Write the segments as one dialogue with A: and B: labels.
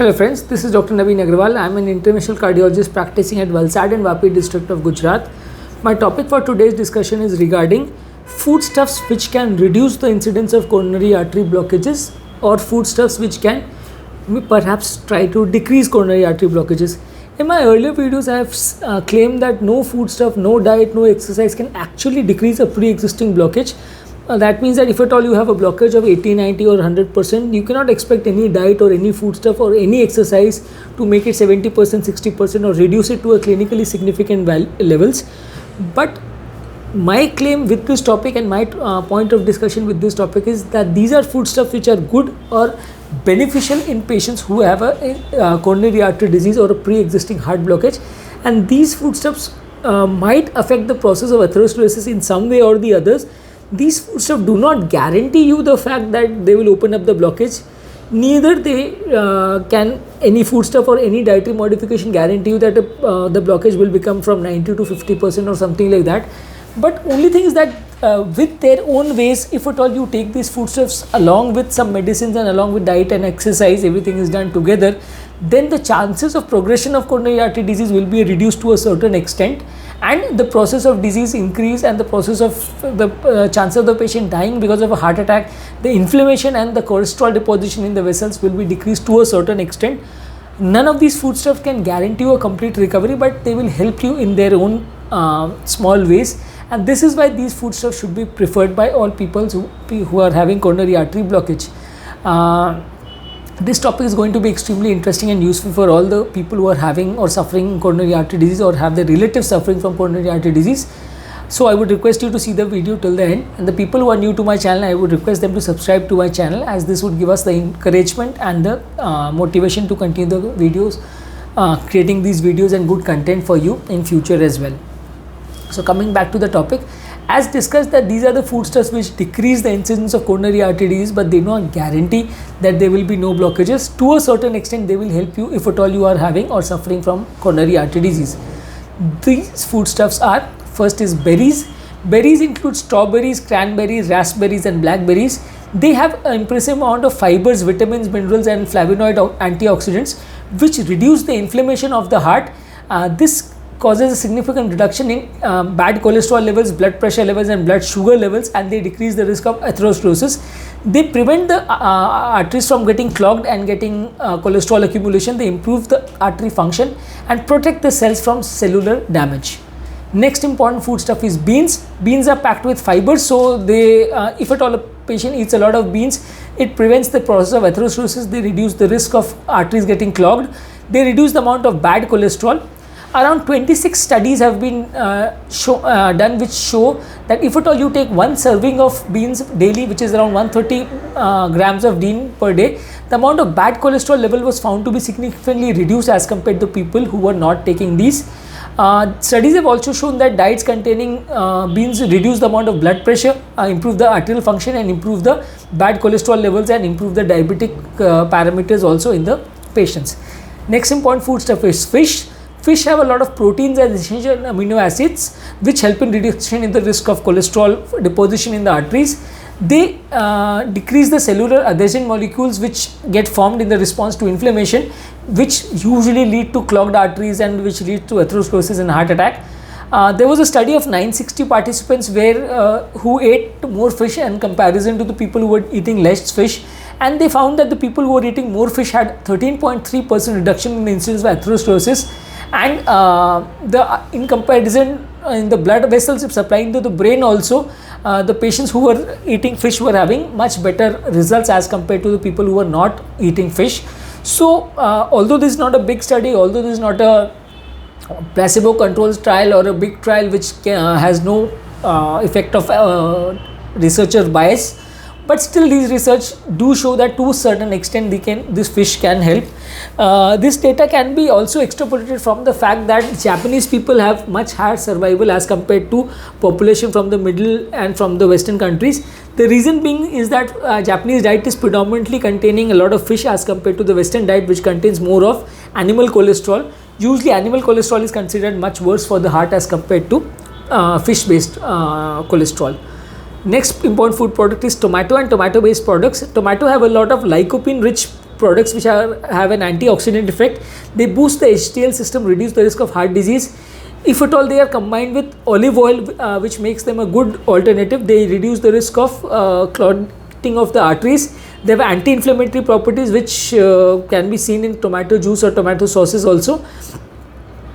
A: Hello friends, this is Dr. Naveen Agrawal. I am an interventional cardiologist practicing at Valsad and Vapi district of Gujarat. My topic for today's discussion is regarding foodstuffs which can reduce the incidence of coronary artery blockages or foodstuffs which can perhaps try to decrease coronary artery blockages. In my earlier videos, I have claimed that no foodstuff, no diet, no exercise can actually decrease a pre-existing blockage. That means that if at all you have a blockage of 80, 90 or 100%, you cannot expect any diet or any foodstuff or any exercise to make it 70%, 60% or reduce it to a clinically significant levels. But my claim with this topic and my point of discussion with this topic is that these are foodstuffs which are good or beneficial in patients who have a coronary artery disease or a pre-existing heart blockage, and these foodstuffs might affect the process of atherosclerosis in some way or the others. These foodstuffs do not guarantee you the fact that they will open up the blockage. Neither they can any foodstuff or any dietary modification guarantee you that the blockage will become from 90 to 50% or something like that. But only thing is that with their own ways, if at all you take these foodstuffs along with some medicines and along with diet and exercise, everything is done together, then the chances of progression of coronary artery disease will be reduced to a certain extent, and the process of disease increase and the process of the chance of the patient dying because of a heart attack, the inflammation and the cholesterol deposition in the vessels will be decreased to a certain extent. None of these foodstuffs can guarantee you a complete recovery, but they will help you in their own small ways, and this is why these foodstuffs should be preferred by all people who are having coronary artery blockage. This topic is going to be extremely interesting and useful for all the people who are having or suffering coronary artery disease or have their relatives suffering from coronary artery disease. So I would request you to see the video till the end, and the people who are new to my channel, I would request them to subscribe to my channel, as this would give us the encouragement and the motivation to continue the videos, creating these videos and good content for you in future as well. So coming back to the topic, as discussed, that these are the foodstuffs which decrease the incidence of coronary artery disease, but they do not guarantee that there will be no blockages. To a certain extent, they will help you if at all you are having or suffering from coronary artery disease. These foodstuffs are, first is berries. Berries include strawberries, cranberries, raspberries and blackberries. They have an impressive amount of fibers, vitamins, minerals and flavonoid antioxidants which reduce the inflammation of the heart. This causes a significant reduction in bad cholesterol levels, blood pressure levels and blood sugar levels, and they decrease the risk of atherosclerosis. They prevent the arteries from getting clogged and getting cholesterol accumulation. They improve the artery function and protect the cells from cellular damage. Next important foodstuff is beans. Beans are packed with fibers, so they, if at all a patient eats a lot of beans, it prevents the process of atherosclerosis. They reduce the risk of arteries getting clogged. They reduce the amount of bad cholesterol. Around 26 studies have been done which show that if at all you take one serving of beans daily, which is around 130 grams of bean per day, the amount of bad cholesterol level was found to be significantly reduced as compared to people who were not taking these. Studies have also shown that diets containing beans reduce the amount of blood pressure, improve the arterial function and improve the bad cholesterol levels and improve the diabetic parameters also in the patients. Next important foodstuff is fish. Fish have a lot of proteins and essential amino acids which help in reduction in the risk of cholesterol deposition in the arteries. They decrease the cellular adhesion molecules which get formed in the response to inflammation, which usually lead to clogged arteries and which lead to atherosclerosis and heart attack. There was a study of 960 participants who ate more fish in comparison to the people who were eating less fish, and they found that the people who were eating more fish had 13.3% reduction in the incidence of atherosclerosis, and in comparison in the blood vessels supplying to the brain also, the patients who were eating fish were having much better results as compared to the people who were not eating fish. So although this is not a big study, although this is not a placebo controlled trial or a big trial which has no effect of researcher bias, but still these research do show that to a certain extent this fish can help. This data can be also extrapolated from the fact that Japanese people have much higher survival as compared to population from the middle and from the western countries. The reason being is that Japanese diet is predominantly containing a lot of fish as compared to the western diet, which contains more of animal cholesterol. Usually animal cholesterol is considered much worse for the heart as compared to fish based cholesterol. Next important food product is tomato and tomato based products. Tomato have a lot of lycopene rich products which have an antioxidant effect. They boost the HDL system, reduce the risk of heart disease. If at all they are combined with olive oil, which makes them a good alternative, they reduce the risk of clotting of the arteries. They have anti-inflammatory properties which can be seen in tomato juice or tomato sauces also.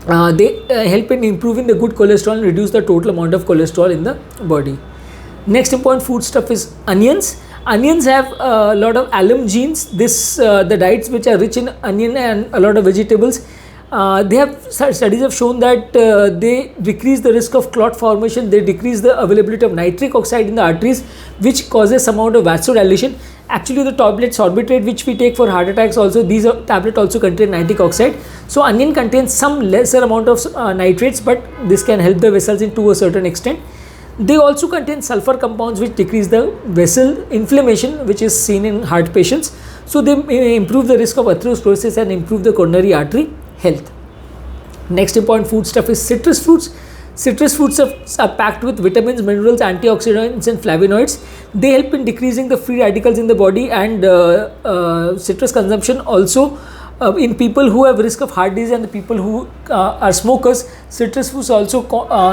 A: They help in improving the good cholesterol and reduce the total amount of cholesterol in the body. Next important foodstuff is onions. Onions have a lot of alum genes. The diets which are rich in onion and a lot of vegetables, studies have shown that they decrease the risk of clot formation. They decrease the availability of nitric oxide in the arteries, which causes some amount of vasodilation. Actually, the tablet sorbitrate which we take for heart attacks also, these tablets also contain nitric oxide. So onion contains some lesser amount of nitrates, but this can help the vessels to a certain extent. They also contain sulfur compounds which decrease the vessel inflammation, which is seen in heart patients. So they improve the risk of atherosclerosis and improve the coronary artery health. Next important foodstuff is citrus fruits. Citrus fruits are packed with vitamins, minerals, antioxidants and flavonoids. They help in decreasing the free radicals in the body, and citrus consumption also in people who have risk of heart disease and the people who are smokers. Citrus fruits also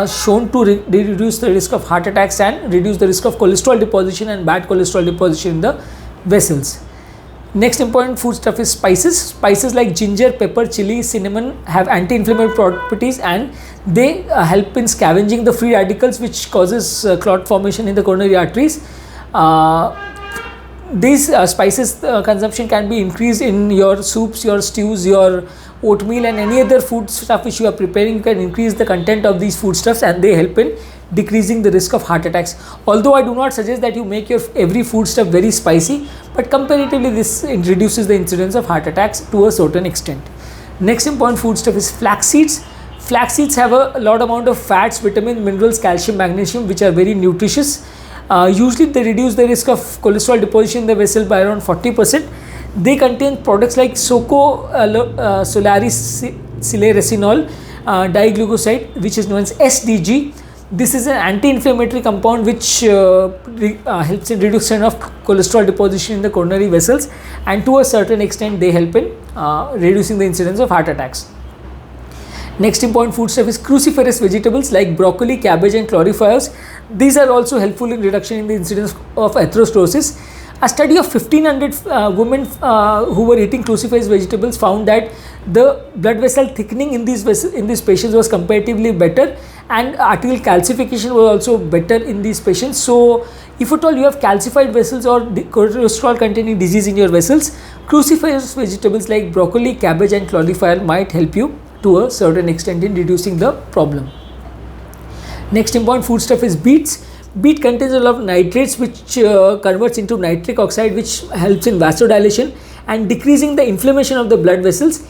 A: shown to reduce the risk of heart attacks and reduce the risk of cholesterol deposition and bad cholesterol deposition in the vessels. Next important foodstuff is spices. Spices like ginger, pepper, chili, cinnamon have anti-inflammatory properties, and they help in scavenging the free radicals which causes clot formation in the coronary arteries. These spices consumption can be increased in your soups, your stews, your oatmeal and any other food stuff which you are preparing. You can increase the content of these foodstuffs and they help in decreasing the risk of heart attacks. Although I do not suggest that you make your every foodstuff very spicy, but comparatively this reduces the incidence of heart attacks to a certain extent. Next important foodstuff is flax seeds. Flax seeds have a lot amount of fats, vitamins, minerals, calcium, magnesium, which are very nutritious. Usually they reduce the risk of cholesterol deposition in the vessel by around 40%. They contain products like solaricilresinol diglucoside, which is known as SDG. This is an anti-inflammatory compound which helps in reduction of cholesterol deposition in the coronary vessels, and to a certain extent they help in reducing the incidence of heart attacks. Next important foodstuff is cruciferous vegetables like broccoli, cabbage and cauliflowers. These are also helpful in reduction in the incidence of atherosclerosis. A study of 1500 women who were eating cruciferous vegetables found that the blood vessel thickening in these patients was comparatively better, and arterial calcification was also better in these patients. So if at all you have calcified vessels or cholesterol containing disease in your vessels, cruciferous vegetables like broccoli, cabbage and cauliflower might help you to a certain extent in reducing the problem. Next important foodstuff is beets. Beet contains a lot of nitrates which converts into nitric oxide, which helps in vasodilation and decreasing the inflammation of the blood vessels.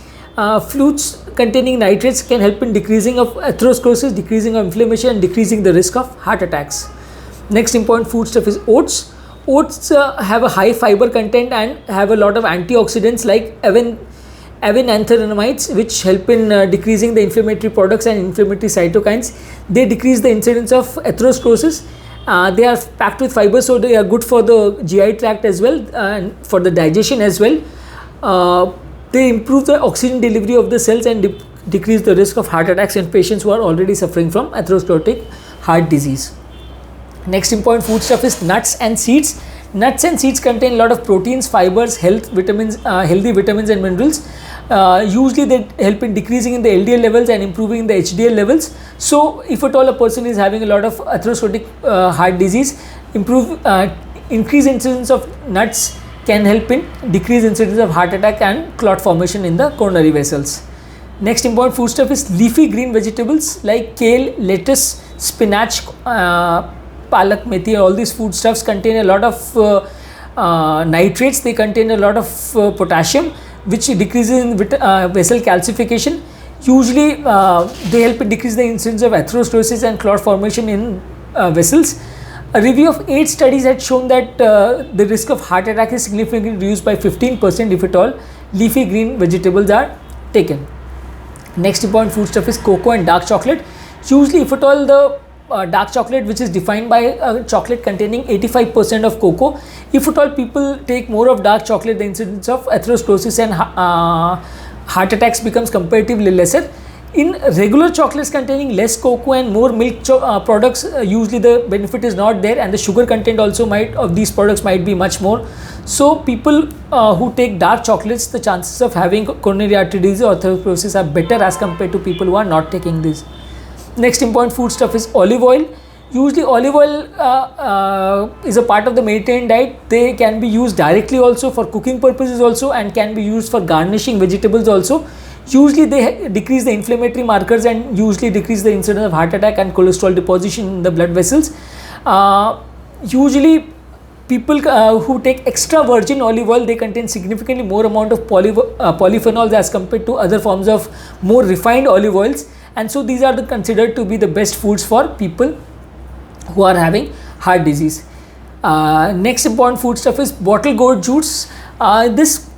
A: Fruits containing nitrates can help in decreasing of atherosclerosis, decreasing of inflammation and decreasing the risk of heart attacks. Next important foodstuff is oats. Oats have a high fiber content and have a lot of antioxidants like avenanthramides, which help in decreasing the inflammatory products and inflammatory cytokines. They decrease the incidence of atherosclerosis. They are packed with fiber, so they are good for the GI tract as well and for the digestion as well. They improve the oxygen delivery of the cells and decrease the risk of heart attacks in patients who are already suffering from atherosclerotic heart disease. Next important foodstuff is nuts and seeds. Nuts and seeds contain a lot of proteins, fibers, healthy vitamins and minerals. Usually they help in decreasing in the LDL levels and improving the HDL levels. So if at all a person is having a lot of atherosclerotic heart disease, increase incidence of nuts can help in decrease incidence of heart attack and clot formation in the coronary vessels. Next important foodstuff is leafy green vegetables like kale, lettuce, spinach, palak, methi. All these foodstuffs contain a lot of nitrates. They contain a lot of potassium, which decreases in vessel calcification. Usually they help in decrease the incidence of atherosclerosis and clot formation in vessels. A review of 8 studies had shown that the risk of heart attack is significantly reduced by 15% if at all leafy green vegetables are taken. Next important foodstuff is cocoa and dark chocolate. Usually if at all the dark chocolate, which is defined by chocolate containing 85% of cocoa. If at all people take more of dark chocolate, the incidence of atherosclerosis and heart attacks becomes comparatively lesser. In regular chocolates containing less cocoa and more milk products, usually the benefit is not there, and the sugar content also of these products might be much more. So people who take dark chocolates, the chances of having coronary artery disease or atherosclerosis are better as compared to people who are not taking this. Next important foodstuff is olive oil. Usually olive oil is a part of the Mediterranean diet. They can be used directly also for cooking purposes also, and can be used for garnishing vegetables also. Usually they decrease the inflammatory markers and usually decrease the incidence of heart attack and cholesterol deposition in the blood vessels. Usually people who take extra virgin olive oil, they contain significantly more amount of polyphenols as compared to other forms of more refined olive oils, and so these are considered to be the best foods for people who are having heart disease. Next important foodstuff is bottle gourd juice. This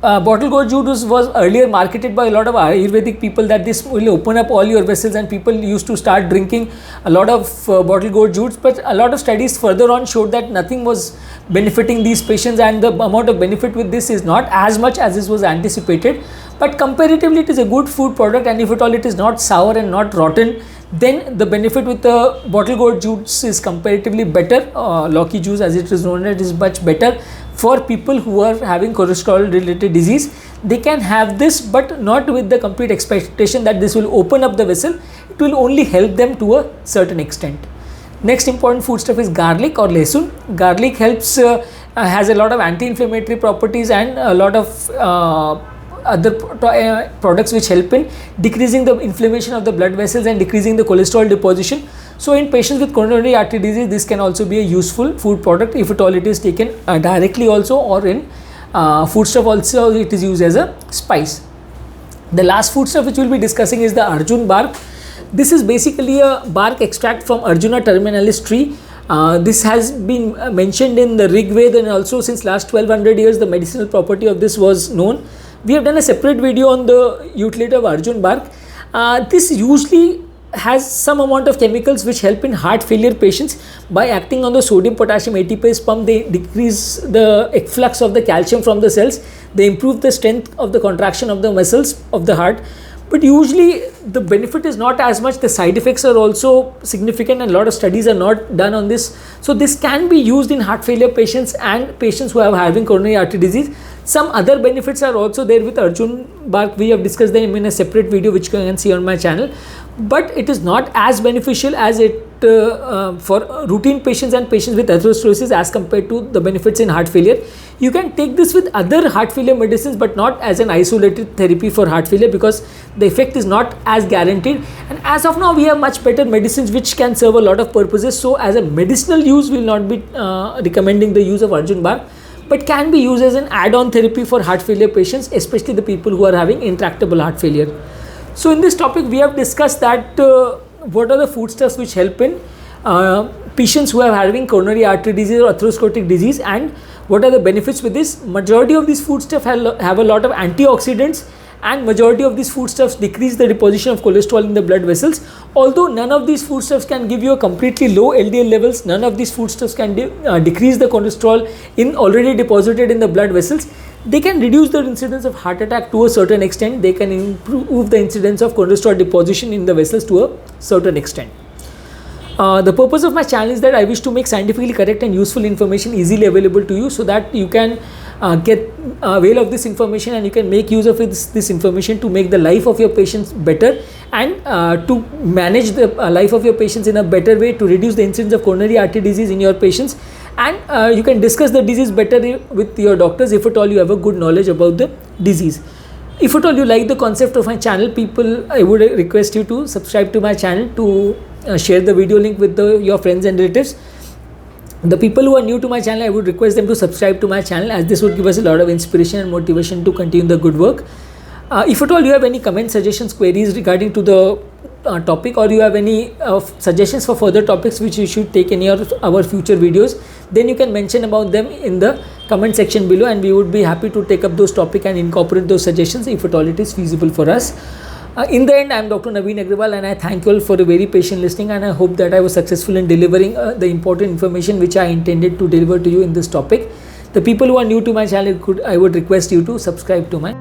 A: bottle gourd juice was earlier marketed by a lot of Ayurvedic people that this will open up all your vessels, and people used to start drinking a lot of bottle gourd juice, but a lot of studies further on showed that nothing was benefiting these patients, and the amount of benefit with this is not as much as this was anticipated. But comparatively it is a good food product, and if at all it is not sour and not rotten, then the benefit with the bottle gourd juice is comparatively better. Loki juice, as it is known, is much better for people who are having cholesterol related disease. They can have this, but not with the complete expectation that this will open up the vessel. It will only help them to a certain extent. Next important foodstuff is garlic or lesun. Garlic helps, has a lot of anti-inflammatory properties and a lot of other products which help in decreasing the inflammation of the blood vessels and decreasing the cholesterol deposition. So in patients with coronary artery disease, this can also be a useful food product if at all it is taken directly also, or in foodstuff also it is used as a spice. The last foodstuff which we will be discussing is the Arjun bark. This is basically a bark extract from Arjuna terminalis tree. This has been mentioned in the Rig Veda, and also since last 1200 years the medicinal property of this was known. We have done a separate video on the utility of Arjun bark. This usually has some amount of chemicals which help in heart failure patients. By acting on the sodium potassium ATPase pump, they decrease the efflux of the calcium from the cells. They improve the strength of the contraction of the muscles of the heart. But usually the benefit is not as much. The side effects are also significant, and a lot of studies are not done on this. So this can be used in heart failure patients and patients who are having coronary artery disease. Some other benefits are also there with Arjun bark. We have discussed them in a separate video which you can see on my channel, but it is not as beneficial as it for routine patients and patients with atherosclerosis as compared to the benefits in heart failure. You can take this with other heart failure medicines, but not as an isolated therapy for heart failure, because the effect is not as guaranteed, and as of now we have much better medicines which can serve a lot of purposes. So as a medicinal use, we will not be recommending the use of Arjun bark, but can be used as an add-on therapy for heart failure patients, especially the people who are having intractable heart failure. So in this topic we have discussed that what are the foodstuffs which help in patients who are having coronary artery disease or atherosclerotic disease, and what are the benefits with this. Majority of these foodstuffs have a lot of antioxidants, and majority of these foodstuffs decrease the deposition of cholesterol in the blood vessels. Although none of these foodstuffs can give you a completely low LDL levels, none of these foodstuffs can decrease the cholesterol in already deposited in the blood vessels. They can reduce the incidence of heart attack to a certain extent. They can improve the incidence of cholesterol deposition in the vessels to a certain extent. The purpose of my channel is that I wish to make scientifically correct and useful information easily available to you, so that you can get avail of this information, and you can make use of this information to make the life of your patients better, and to manage the life of your patients in a better way, to reduce the incidence of coronary artery disease in your patients, and you can discuss the disease better with your doctors if at all you have a good knowledge about the disease. If at all you like the concept of my channel, people, I would request you to subscribe to my channel, to share the video link with your friends and relatives. The people who are new to my channel, I would request them to subscribe to my channel, as this would give us a lot of inspiration and motivation to continue the good work. If at all you have any comments, suggestions, queries regarding to the topic, or you have any suggestions for further topics which you should take in our future videos, then you can mention about them in the comment section below, and we would be happy to take up those topics and incorporate those suggestions if at all it is feasible for us. In the end, I am Dr. Naveen Agrawal, and I thank you all for a very patient listening, and I hope that I was successful in delivering the important information which I intended to deliver to you in this topic. The people who are new to my channel, I would request you to subscribe to my